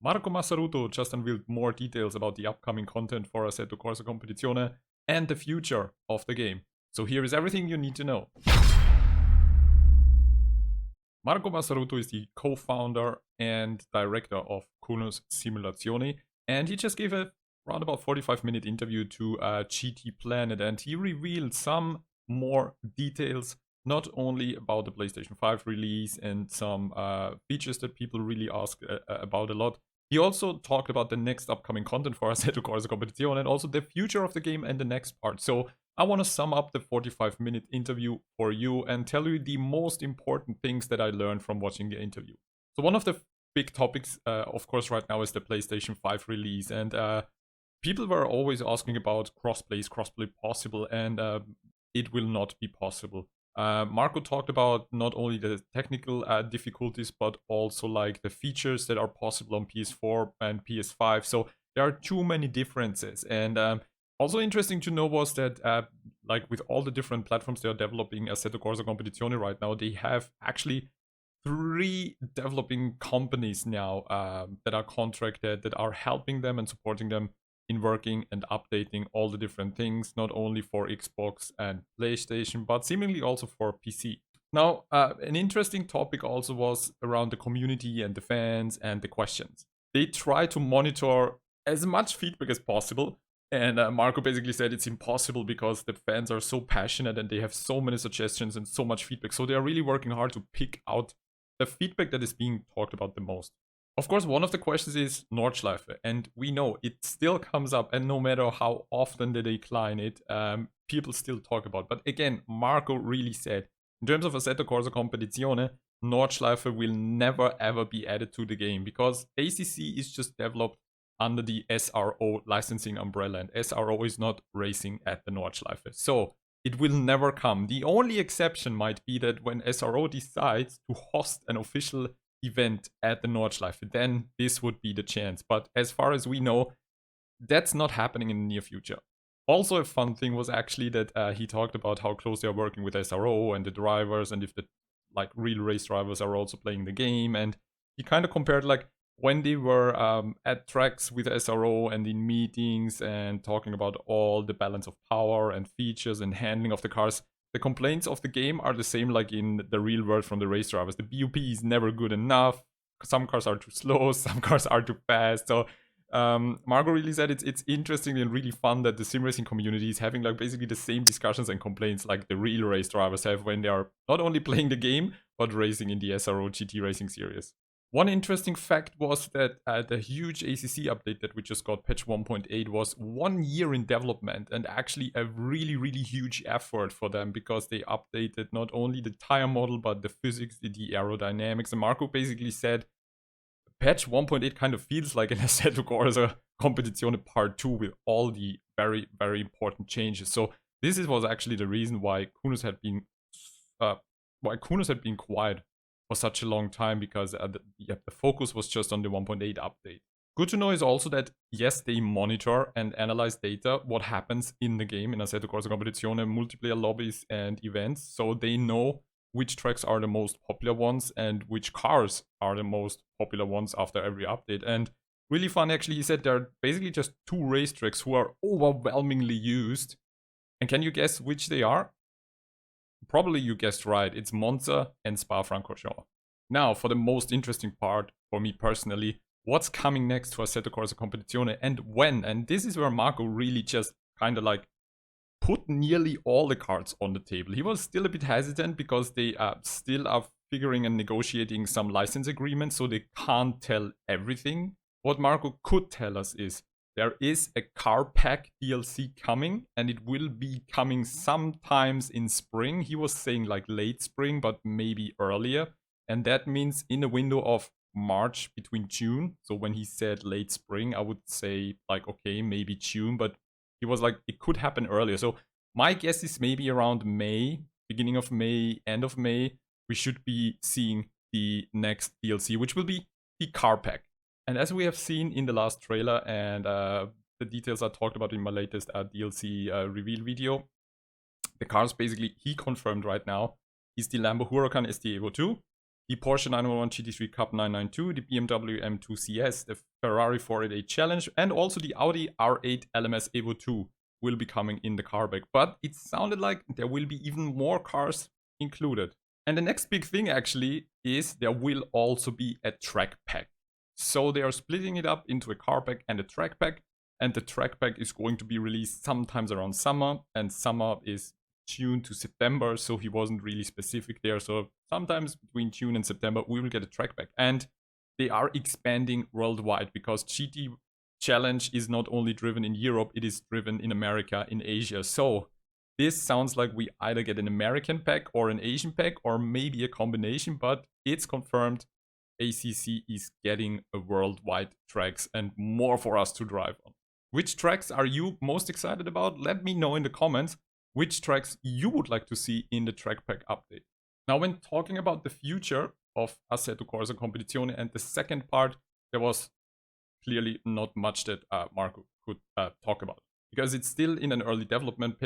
Marco Massarutto just unveiled more details about the upcoming content for Assetto Corsa Competizione and the future of the game. So here is everything you need to know. Marco Massarutto is the co-founder and director of Kunos Simulazioni, and he just gave a around about 45-minute interview to GT Planet, and he revealed some more details, not only about the PlayStation 5 release and some features that people really ask about a lot. He also talked about the next upcoming content for Assetto Corsa Competizione and also the future of the game and the next part. So I want to sum up the 45-minute interview for you and tell you the most important things that I learned from watching the interview. So one of the big topics, of course, right now is the PlayStation 5 release. And people were always asking about crossplay. Is crossplay possible? And it will not be possible. Marco talked about not only the technical difficulties, but also like the features that are possible on PS4 and PS5. So there are too many differences. And also interesting to know was that like with all the different platforms they are developing Assetto Corsa Competizione right now, they have actually 3 developing companies now that are contracted, that are helping them and supporting them in working and updating all the different things, not only for Xbox and PlayStation, but seemingly also for PC. Now, an interesting topic also was around the community and the fans and the questions. They try to monitor as much feedback as possible, and Marco basically said it's impossible because the fans are so passionate and they have so many suggestions and so much feedback, so they are really working hard to pick out the feedback that is being talked about the most. Of course, one of the questions is Nordschleife, and we know it still comes up, and no matter how often they decline it, people still talk about it. But again, Marco really said, in terms of Assetto Corsa Competizione, Nordschleife will never ever be added to the game, because ACC is just developed under the SRO licensing umbrella, and SRO is not racing at the Nordschleife. So it will never come. The only exception might be that when SRO decides to host an official event at the Nordschleife, then this would be the chance. But as far as we know, that's not happening in the near future. Also, a fun thing was actually that he talked about how close they are working with SRO and the drivers, and if the like real race drivers are also playing the game. And he kind of compared like when they were at tracks with SRO and in meetings and talking about all the balance of power and features and handling of the cars. The complaints of the game are the same like in the real world from the race drivers. The BOP is never good enough. Some cars are too slow, some cars are too fast. So Marco really said it's interesting and really fun that the sim racing community is having like basically the same discussions and complaints like the real race drivers have when they are not only playing the game, but racing in the SRO GT Racing series. One interesting fact was that the huge ACC update that we just got, patch 1.8, was 1 year in development, and actually a really, really huge effort for them, because they updated not only the tire model, but the physics, the aerodynamics. And Marco basically said, patch 1.8 kind of feels like an Assetto Corsa Competizione Part 2 with all the very, very important changes. So this was actually the reason why Kunos had been quiet for such a long time, because the focus was just on the 1.8 update. Good to know is also that, yes, they monitor and analyze data, what happens in the game in Assetto Corsa Competizione, multiplayer lobbies and events, so they know which tracks are the most popular ones and which cars are the most popular ones after every update. And really fun, actually, he said there are basically just 2 racetracks who are overwhelmingly used. And can you guess which they are? Probably you guessed right, it's Monza and Spa-Francorchamps. Now, for the most interesting part, for me personally, what's coming next for Assetto Corsa Competizione and when? And this is where Marco really just kind of like put nearly all the cards on the table. He was still a bit hesitant because they still are figuring and negotiating some license agreements, so they can't tell everything. What Marco could tell us is there is a car pack DLC coming, and it will be coming sometimes in spring. He was saying like late spring, but maybe earlier. And that means in a window of March between June. So when he said late spring, I would say like, okay, maybe June, but he was like, it could happen earlier. So my guess is maybe around May, beginning of May, end of May, we should be seeing the next DLC, which will be the car pack. And as we have seen in the last trailer, and the details I talked about in my latest DLC reveal video, the cars basically he confirmed right now is the Lambo Huracan ST Evo 2, the Porsche 911 GT3 Cup 992, the BMW M2 CS, the Ferrari 488 Challenge, and also the Audi R8 LMS Evo 2 will be coming in the car pack. But it sounded like there will be even more cars included. And the next big thing actually is there will also be a track pack. So they are splitting it up into a car pack and a track pack. And the track pack is going to be released sometimes around summer. And summer is June to September, so he wasn't really specific there. So sometimes between June and September, we will get a track pack. And they are expanding worldwide because GT Challenge is not only driven in Europe, it is driven in America, in Asia. So this sounds like we either get an American pack or an Asian pack or maybe a combination, but it's confirmed ACC is getting a worldwide tracks and more for us to drive on. Which tracks are you most excited about? Let me know in the comments which tracks you would like to see in the track pack update. Now, when talking about the future of Assetto Corsa Competizione and the second part, there was clearly not much that Marco could talk about because it's still in an early development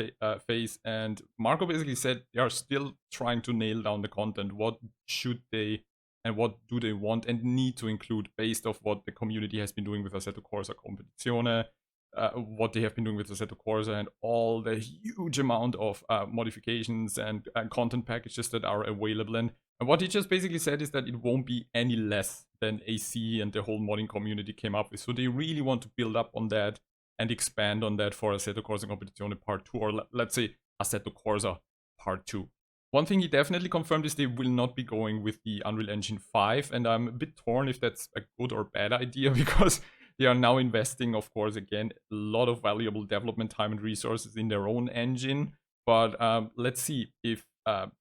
phase, and Marco basically said they are still trying to nail down the content. What should they and what do they want and need to include based off what the community has been doing with Assetto Corsa Competizione, what they have been doing with Assetto Corsa, and all the huge amount of modifications and content packages that are available. And what he just basically said is that it won't be any less than AC and the whole modding community came up with. So they really want to build up on that and expand on that for Assetto Corsa Competizione Part 2, or let's say Assetto Corsa Part 2. One thing he definitely confirmed is they will not be going with the Unreal Engine 5, and I'm a bit torn if that's a good or bad idea because they are now investing, of course, again, a lot of valuable development time and resources in their own engine. But let's see if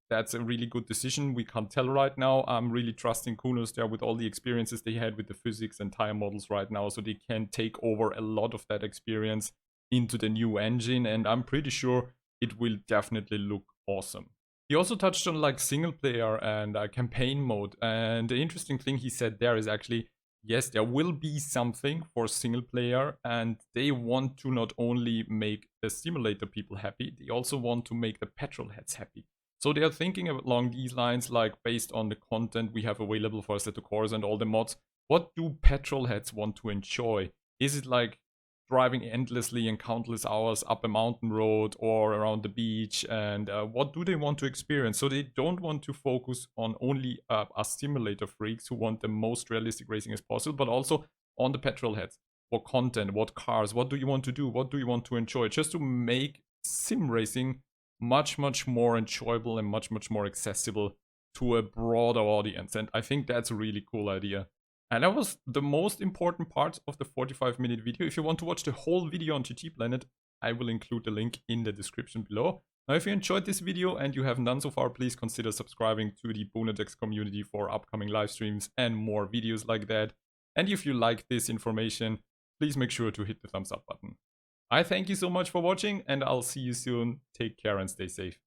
that's a really good decision. We can't tell right now. I'm really trusting Kunos there with all the experiences they had with the physics and tire models right now, so they can take over a lot of that experience into the new engine, and I'm pretty sure it will definitely look awesome. He also touched on like single player and campaign mode, and the interesting thing he said there is actually, yes, there will be something for single player, and they want to not only make the simulator people happy, they also want to make the petrol heads happy. So they are thinking along these lines, like based on the content we have available for Assetto Corsa and all the mods, what do petrol heads want to enjoy? Is it like driving endlessly and countless hours up a mountain road or around the beach, and what do they want to experience? So they don't want to focus on only us simulator freaks who want the most realistic racing as possible, but also on the petrol heads. What content, what cars, what do you want to do, what do you want to enjoy, just to make sim racing much more enjoyable and much more accessible to a broader audience. And I think that's a really cool idea. And that was the most important part of the 45-minute video. If you want to watch the whole video on GT Planet, I will include the link in the description below. Now, if you enjoyed this video and you haven't done so far, please consider subscribing to the Boonatix community for upcoming live streams and more videos like that. And if you like this information, please make sure to hit the thumbs up button. I thank you so much for watching, and I'll see you soon. Take care and stay safe.